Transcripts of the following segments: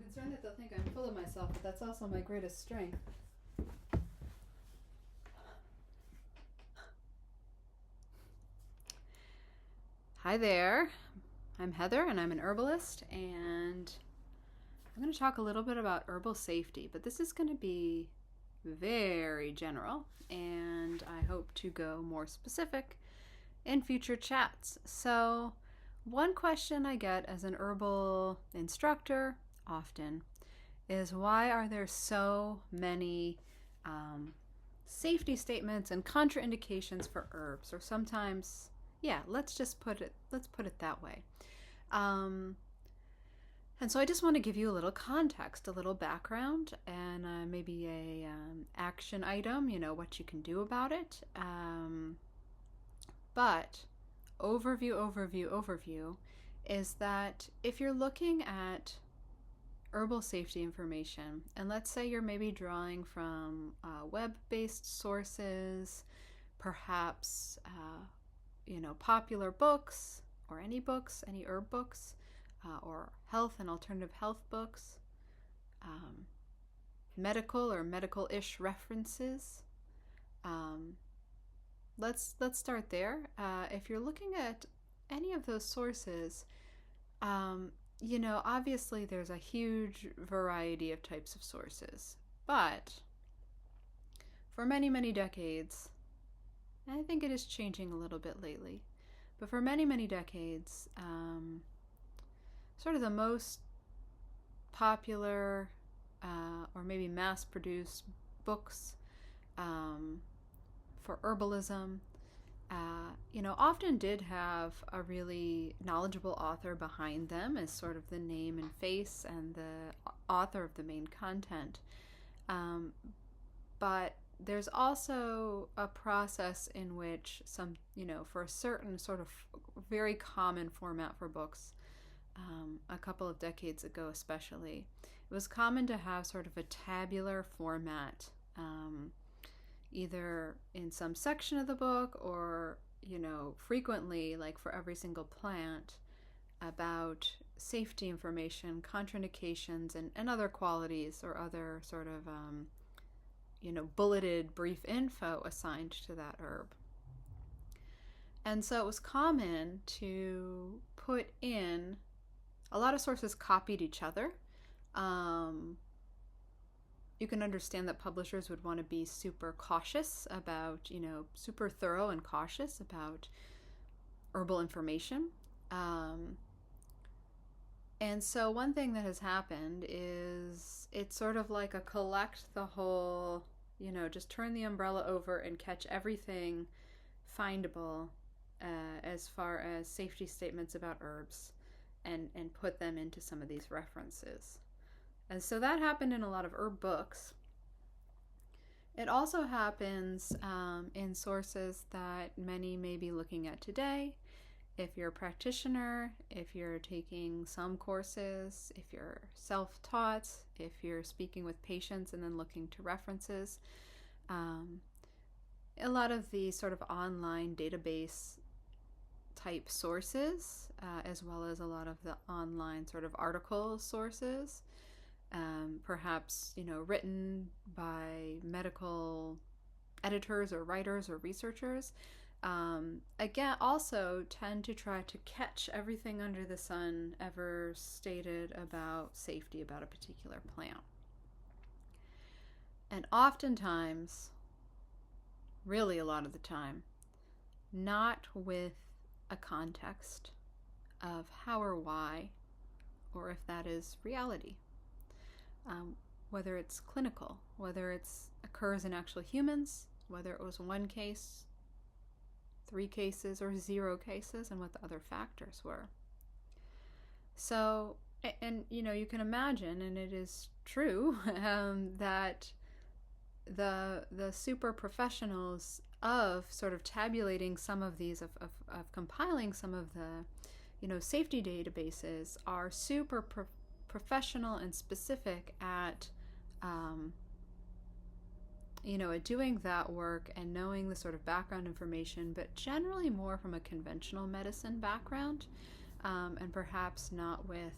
concerned that they'll think I'm full of myself, but that's also my greatest strength. Hi there, I'm Heather and I'm an herbalist, and I'm going to talk a little bit about herbal safety, but this is going to be very general, and I hope to go more specific in future chats. So, one question I get as an herbal instructor often is, why are there so many safety statements and contraindications for herbs? Or sometimes, yeah, let's put it that way. And so I just want to give you a little context, a little background, and maybe a action item, what you can do about it. But overview is that if you're looking at herbal safety information, and let's say you're maybe drawing from web-based sources, perhaps popular books, or any herb books, or health and alternative health books, medical or medical-ish references. Let's start there. If you're looking at any of those sources, obviously there's a huge variety of types of sources, but for many, many decades, and I think it is changing a little bit lately, but for many, many decades, sort of the most popular or maybe mass-produced books for herbalism, often did have a really knowledgeable author behind them as sort of the name and face and the author of the main content. But there's also a process in which for a certain sort of very common format for books, a couple of decades ago especially, it was common to have sort of a tabular format, either in some section of the book or, frequently, like for every single plant, about safety information, contraindications, and other qualities or other sort of, bulleted brief info assigned to that herb. And so it was common to put in, a lot of sources copied each other. You can understand that publishers would want to be super cautious about, super thorough and cautious about herbal information. And so one thing that has happened is it's sort of like a collect the whole, just turn the umbrella over and catch everything findable as far as safety statements about herbs, and put them into some of these references. And so that happened in a lot of herb books. It also happens in sources that many may be looking at today. If you're a practitioner, if you're taking some courses, if you're self-taught, if you're speaking with patients and then looking to references, a lot of the sort of online database type sources, as well as a lot of the online sort of article sources, perhaps, written by medical editors or writers or researchers, again, also tend to try to catch everything under the sun ever stated about safety about a particular plant. And oftentimes, really a lot of the time, not with a context of how or why, or if that is reality. Whether it's clinical, whether it occurs in actual humans, whether it was one case, 3 cases, or 0 cases, and what the other factors were. So, and you can imagine, and it is true, that the super professionals of sort of tabulating some of these, of compiling some of the safety databases, are super professional and specific at at doing that work and knowing the sort of background information, but generally more from a conventional medicine background, and perhaps not with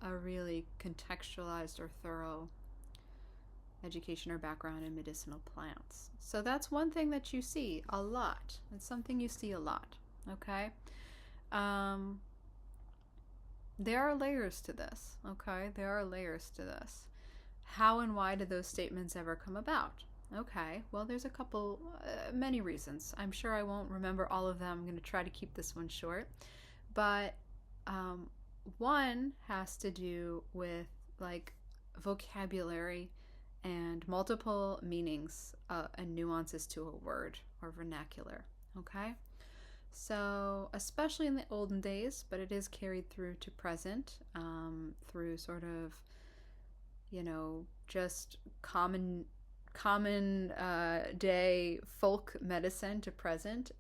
a really contextualized or thorough education or background in medicinal plants. So that's one thing that you see a lot. It's something you see a lot. Okay. Um, there are layers to this. Okay. There are layers to this. How and why did those statements ever come about? Okay, well, there's a couple, many reasons. I'm sure I won't remember all of them. I'm going to try to keep this one short. But um, one has to do with like vocabulary and multiple meanings and nuances to a word or vernacular. Okay? So, especially in the olden days, but it is carried through to present through sort of, just common day folk medicine to present,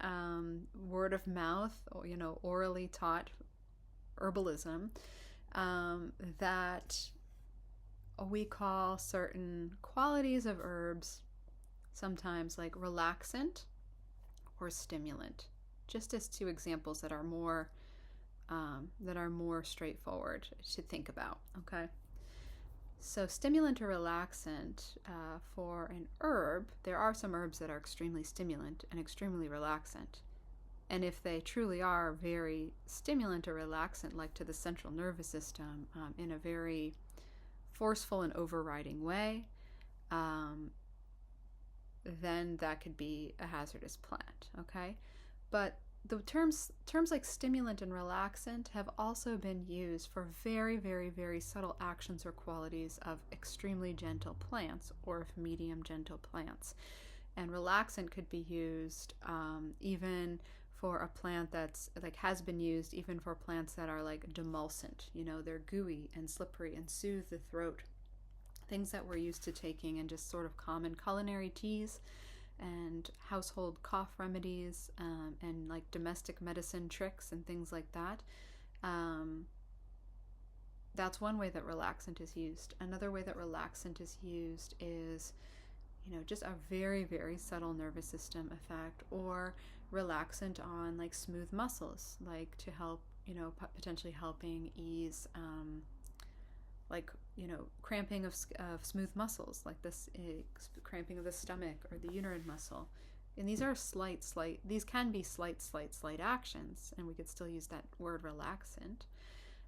word of mouth, orally taught herbalism, that we call certain qualities of herbs sometimes like relaxant or stimulant, just as two examples that are more straightforward to think about. Okay. So stimulant or relaxant, for an herb, there are some herbs that are extremely stimulant and extremely relaxant. And if they truly are very stimulant or relaxant, like to the central nervous system, in a very forceful and overriding way, then that could be a hazardous plant. Okay, but the terms like stimulant and relaxant have also been used for very, very, very subtle actions or qualities of extremely gentle plants or of medium gentle plants. And relaxant could be used even for a plant that's like has been used even for plants that are like demulcent. They're gooey and slippery and soothe the throat. Things that we're used to taking in just sort of common culinary teas and household cough remedies, and like domestic medicine tricks and things like that. That's one way that relaxant is used. Another way that relaxant is used is, just a very, very subtle nervous system effect, or relaxant on like smooth muscles, like to help, potentially helping ease cramping of smooth muscles, like this cramping of the stomach or the uterine muscle. And these are these can be slight actions, and we could still use that word relaxant.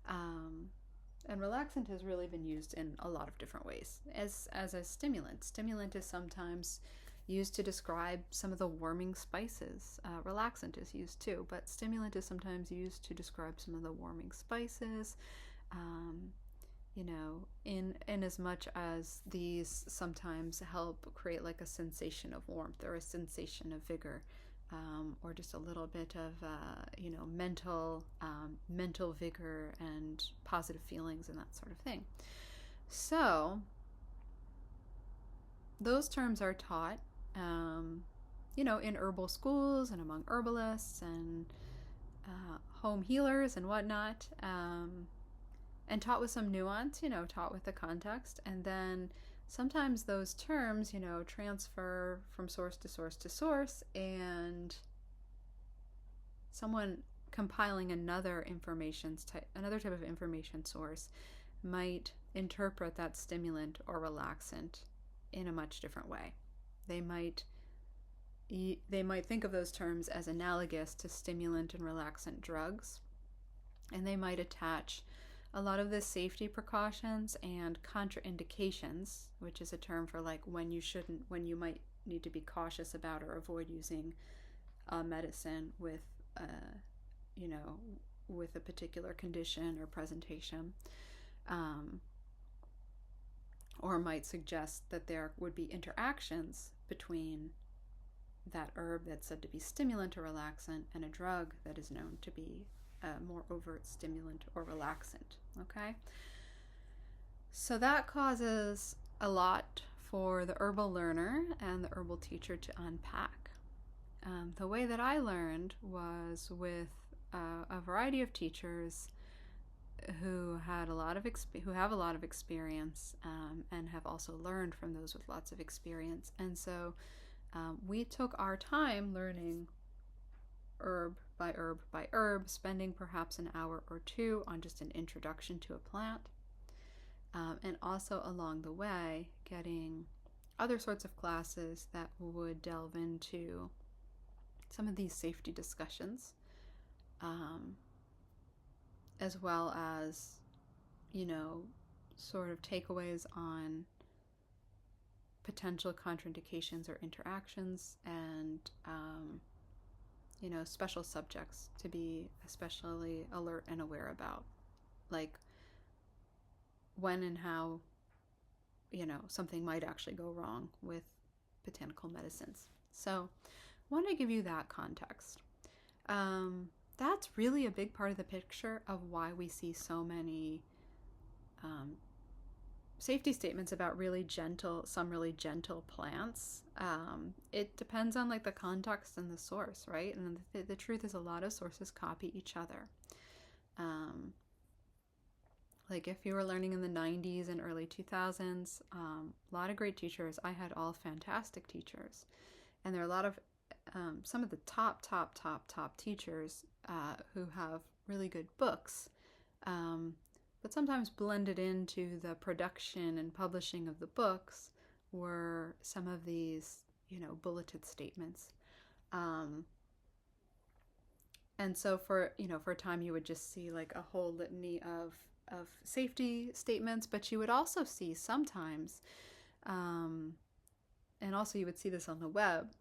And relaxant has really been used in a lot of different ways as a stimulant. Stimulant is sometimes used to describe some of the warming spices. Relaxant is used too, but stimulant is sometimes used to describe some of the warming spices. In as much as these sometimes help create like a sensation of warmth or a sensation of vigor, or just a little bit of mental vigor and positive feelings and that sort of thing. So those terms are taught, in herbal schools and among herbalists and home healers and whatnot. And taught with some nuance, taught with the context. And then sometimes those terms, transfer from source to source to source, and someone compiling another type of information source might interpret that stimulant or relaxant in a much different way. They might think of those terms as analogous to stimulant and relaxant drugs, and they might attach a lot of the safety precautions and contraindications, which is a term for like when you might need to be cautious about or avoid using medicine with a particular condition or presentation, or might suggest that there would be interactions between that herb that's said to be stimulant or relaxant and a drug that is known to be a more overt stimulant or relaxant. Okay, so that causes a lot for the herbal learner and the herbal teacher to unpack. The way that I learned was with a variety of teachers who have a lot of experience, and have also learned from those with lots of experience. And so we took our time learning herb by herb by herb, spending perhaps an hour or two on just an introduction to a plant. and also along the way getting other sorts of classes that would delve into some of these safety discussions, um, as well as, you know, sort of takeaways on potential contraindications or interactions, and special subjects to be especially alert and aware about, like when and how something might actually go wrong with botanical medicines. So I want to give you that context. That's really a big part of the picture of why we see so many safety statements about some really gentle plants. It depends on like the context and the source, right? And the truth is, a lot of sources copy each other. Like if you were learning in the 90s and early 2000s, a lot of great teachers. I had all fantastic teachers. And there are a lot of some of the top teachers who have really good books, but sometimes blended into the production and publishing of the books were some of these, bulleted statements. And so for a time you would just see like a whole litany of safety statements, but you would also see sometimes, and also you would see this on the web,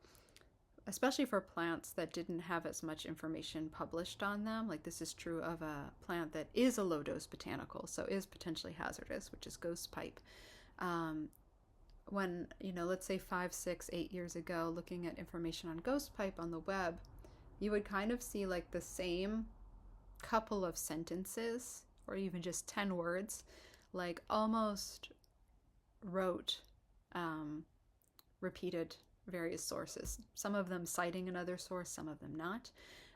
especially for plants that didn't have as much information published on them. Like this is true of a plant that is a low dose botanical, so is potentially hazardous, which is ghost pipe. When, let's say 5, 6, 8 years ago, looking at information on ghost pipe on the web, you would kind of see like the same couple of sentences or even just 10 words, like almost wrote, repeated various sources, some of them citing another source, some of them not,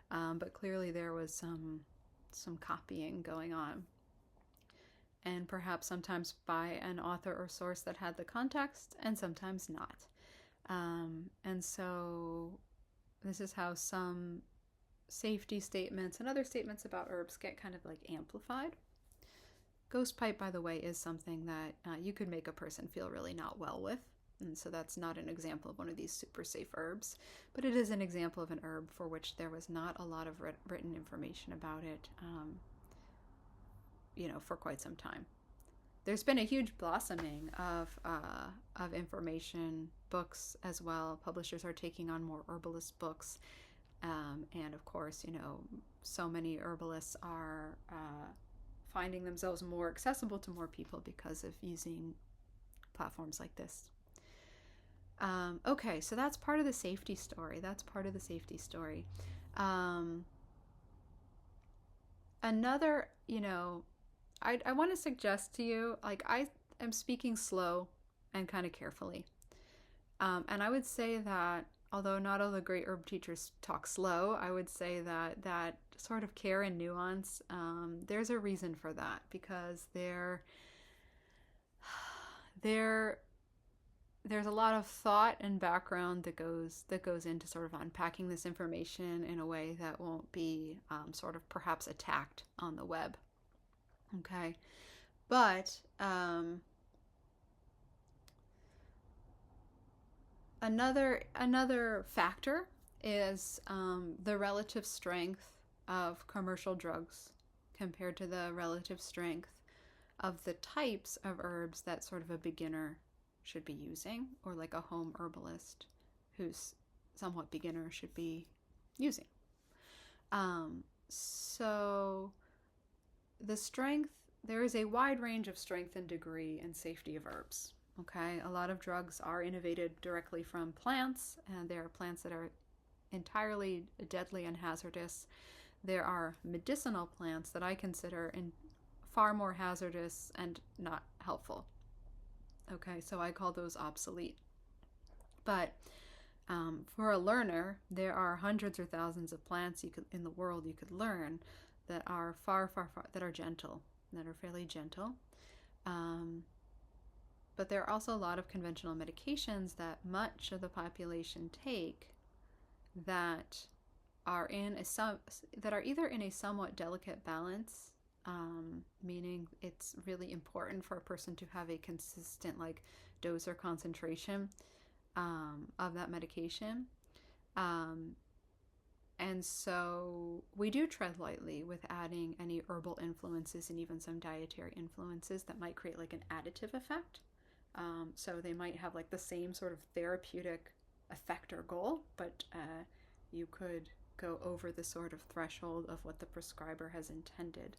but clearly there was some copying going on, and perhaps sometimes by an author or source that had the context and sometimes not. And so this is how some safety statements and other statements about herbs get kind of like amplified. Ghost pipe, by the way, is something that you could make a person feel really not well with. And so that's not an example of one of these super safe herbs, but it is an example of an herb for which there was not a lot of written information about it, for quite some time. There's been a huge blossoming of information books as well. Publishers are taking on more herbalist books. And of course, so many herbalists are finding themselves more accessible to more people because of using platforms like this. Okay, so that's part of the safety story. Another, I want to suggest to you, like I am speaking slow and kind of carefully. And I would say that although not all the great herb teachers talk slow, I would say that sort of care and nuance, there's a reason for that, because there's a lot of thought and background that goes into sort of unpacking this information in a way that won't be sort of perhaps attacked on the web. Okay, but another factor is the relative strength of commercial drugs compared to the relative strength of the types of herbs that sort of a beginner should be using, or like a home herbalist who's somewhat beginner should be using. So the strength, there is a wide range of strength and degree and safety of herbs. Okay, a lot of drugs are innovated directly from plants, and there are plants that are entirely deadly and hazardous. There are medicinal plants that I consider far more hazardous and not helpful. Okay, so I call those obsolete. But for a learner, there are hundreds or thousands of plants in the world you could learn that are far, that are gentle, that are fairly gentle. But there are also a lot of conventional medications that much of the population take that are either in a somewhat delicate balance meaning it's really important for a person to have a consistent like dose or concentration of that medication. Um, and so we do tread lightly with adding any herbal influences and even some dietary influences that might create like an additive effect. So they might have like the same sort of therapeutic effect or goal, but you could go over the sort of threshold of what the prescriber has intended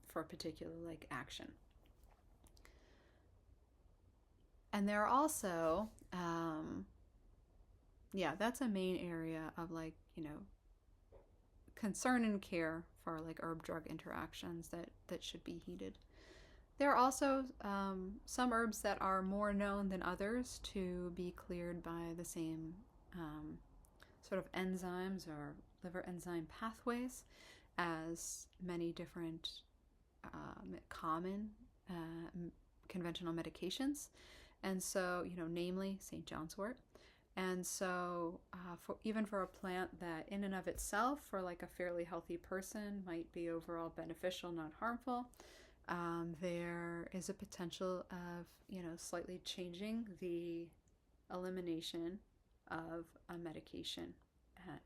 for a particular like action. And there are also, yeah, that's a main area of like, concern and care for like herb drug interactions that should be heeded. There are also some herbs that are more known than others to be cleared by the same sort of enzymes or liver enzyme pathways as many different common conventional medications. And so, namely St. John's wort. And so, even for a plant that in and of itself, for like a fairly healthy person, might be overall beneficial, not harmful, there is a potential of, slightly changing the elimination of a medication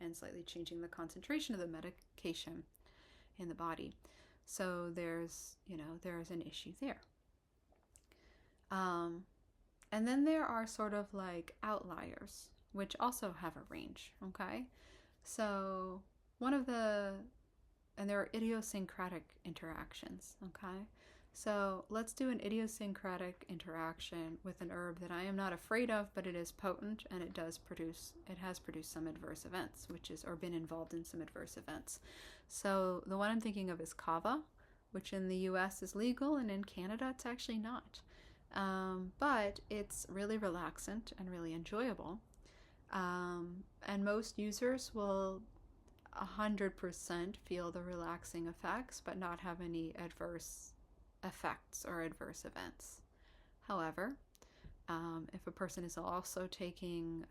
and slightly changing the concentration of the medication in the body. So there's an issue there. And then there are sort of like outliers, which also have a range, okay? So and there are idiosyncratic interactions, okay? So let's do an idiosyncratic interaction with an herb that I am not afraid of, but it is potent and it has produced some adverse events, or been involved in some adverse events. So the one I'm thinking of is kava, which in the US is legal and in Canada it's actually not. But it's really relaxant and really enjoyable. And most users will 100% feel the relaxing effects, but not have any adverse effects or adverse events. However, if a person is also taking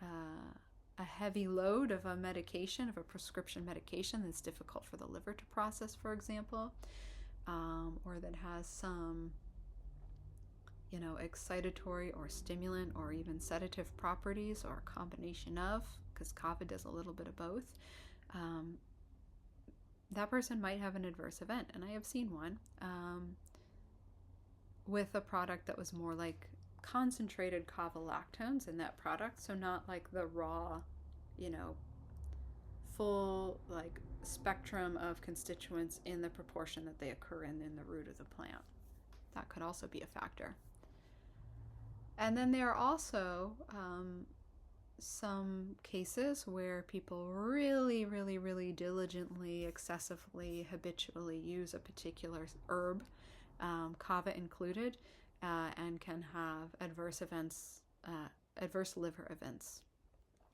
a heavy load of a medication, of a prescription medication that's difficult for the liver to process, for example, or that has some excitatory or stimulant or even sedative properties, or a combination of, because kava does a little bit of both, that person might have an adverse event. And I have seen one with a product that was more like concentrated kava lactones in that product, so not like the raw, full like spectrum of constituents in the proportion that they occur in the root of the plant. That could also be a factor. And then there are also some cases where people really, really, really diligently, excessively, habitually use a particular herb, kava included, and can have adverse liver events.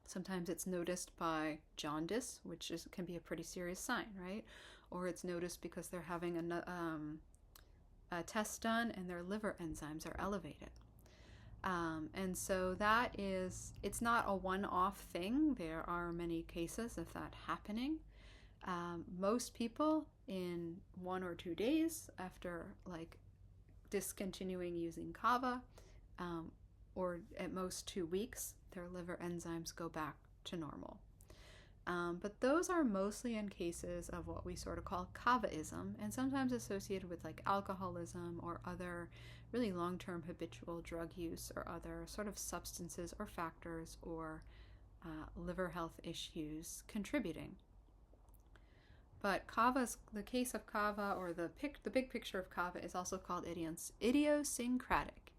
Sometimes it's noticed by jaundice, which can be a pretty serious sign, right? Or it's noticed because they're having a test done and their liver enzymes are elevated. And so it's not a one-off thing. There are many cases of that happening. Most people in 1 or 2 days after like discontinuing using kava, or at most 2 weeks, their liver enzymes go back to normal. But those are mostly in cases of what we sort of call kavaism, and sometimes associated with like alcoholism or other really long-term habitual drug use or other sort of substances or factors or liver health issues contributing. But the case of kava, or the big picture of kava, is also called idiosyncratic.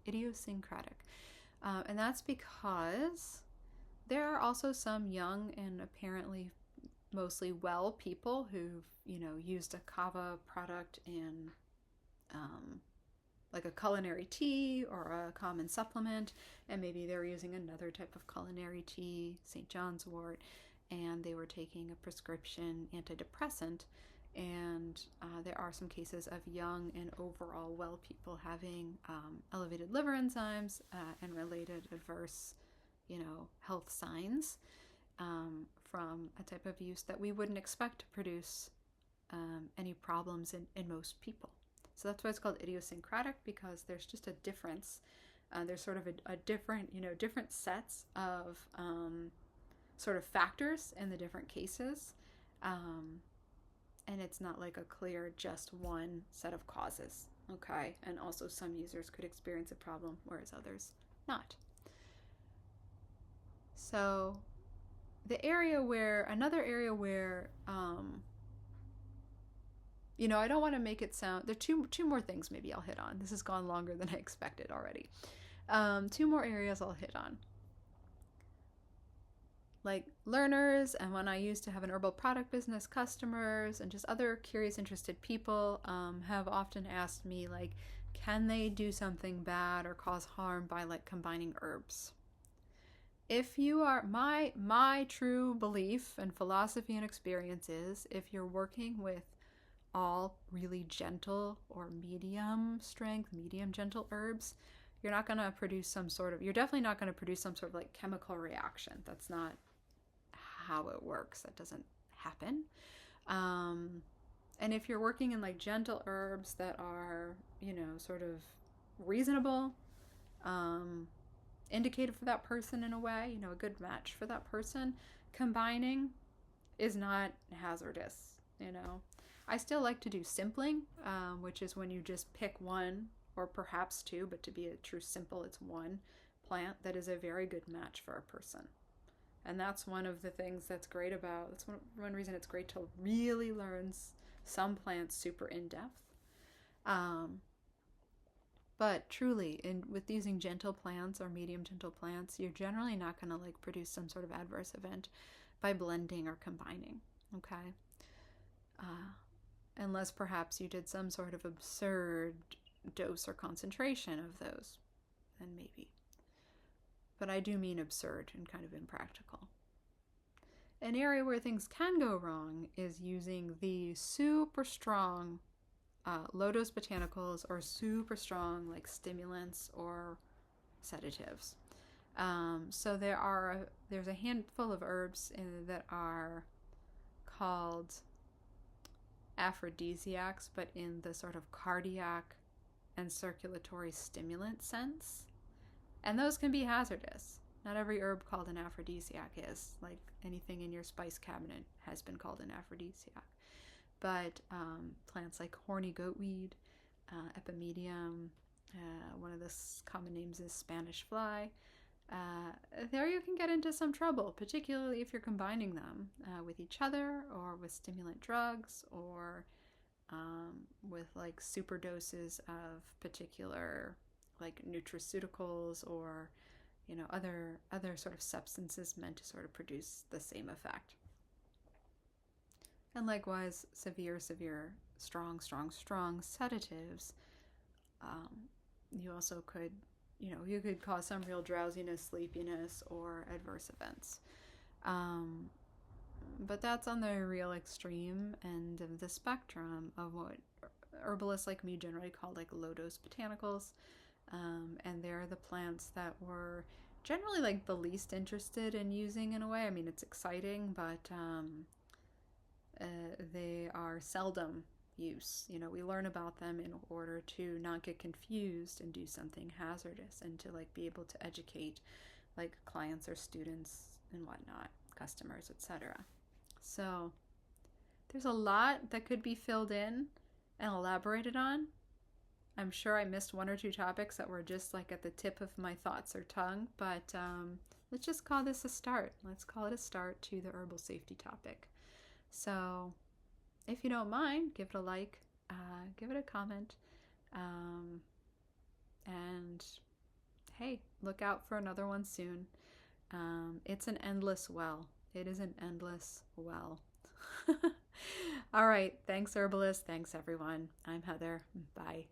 And that's because there are also some young and apparently mostly well people who've, used a kava product in like a culinary tea or a common supplement, and maybe they were using another type of culinary tea, St. John's wort, and they were taking a prescription antidepressant. And there are some cases of young and overall well people having elevated liver enzymes and related adverse, health signs from a type of use that we wouldn't expect to produce any problems in most people. So that's why it's called idiosyncratic, because there's just a difference. There's sort of a different, different sets of sort of factors in the different cases. And it's not like a clear just one set of causes. Okay. And also some users could experience a problem, whereas others not. So another area where, I don't want to make it sound, there are two more things maybe I'll hit on. This has gone longer than I expected already. Two more areas I'll hit on. Like learners, and when I used to have an herbal product business, customers and just other curious, interested people have often asked me, like, can they do something bad or cause harm by like combining herbs? If you are, my true belief and philosophy and experience is, if you're working with all really gentle or medium strength, medium gentle herbs, you're definitely not going to produce some sort of like chemical reaction. That's not how it works. That doesn't happen. And if you're working in like gentle herbs that are, sort of reasonable, indicated for that person in a way, a good match for that person, combining is not hazardous. I still like to do simpling, which is when you just pick one or perhaps two, but to be a true simple, it's one plant that is a very good match for a person. And that's one of the things that's one reason it's great to really learn some plants super in depth. But truly, with using gentle plants or medium gentle plants, you're generally not going to like produce some sort of adverse event by blending or combining. Okay. Unless perhaps you did some sort of absurd dose or concentration of those, then maybe. But I do mean absurd and kind of impractical. An area where things can go wrong is using the super strong low-dose botanicals or super strong like stimulants or sedatives. So there's a handful of herbs that are called aphrodisiacs, but in the sort of cardiac and circulatory stimulant sense. And those can be hazardous. Not every herb called an aphrodisiac is. Like anything in your spice cabinet has been called an aphrodisiac. But plants like horny goatweed, epimedium, one of the common names is Spanish fly. There you can get into some trouble, particularly if you're combining them with each other or with stimulant drugs or with like super doses of particular like nutraceuticals or other sort of substances meant to sort of produce the same effect. And likewise, severe, strong sedatives. You also could, you could cause some real drowsiness, sleepiness, or adverse events. But that's on the real extreme end of the spectrum of what herbalists like me generally call like low-dose botanicals. And they're the plants that were generally like the least interested in using in a way. I mean, it's exciting, but they are seldom use. We learn about them in order to not get confused and do something hazardous, and to like be able to educate like clients or students and whatnot, customers, etc. So there's a lot that could be filled in and elaborated on. I'm sure I missed one or two topics that were just like at the tip of my thoughts or tongue, but let's just call this a start. Let's call it a start to the herbal safety topic. So if you don't mind, give it a like, give it a comment, and hey, look out for another one soon. It's an endless well. It is an endless well. All right. Thanks, herbalist. Thanks, everyone. I'm Heather. Bye.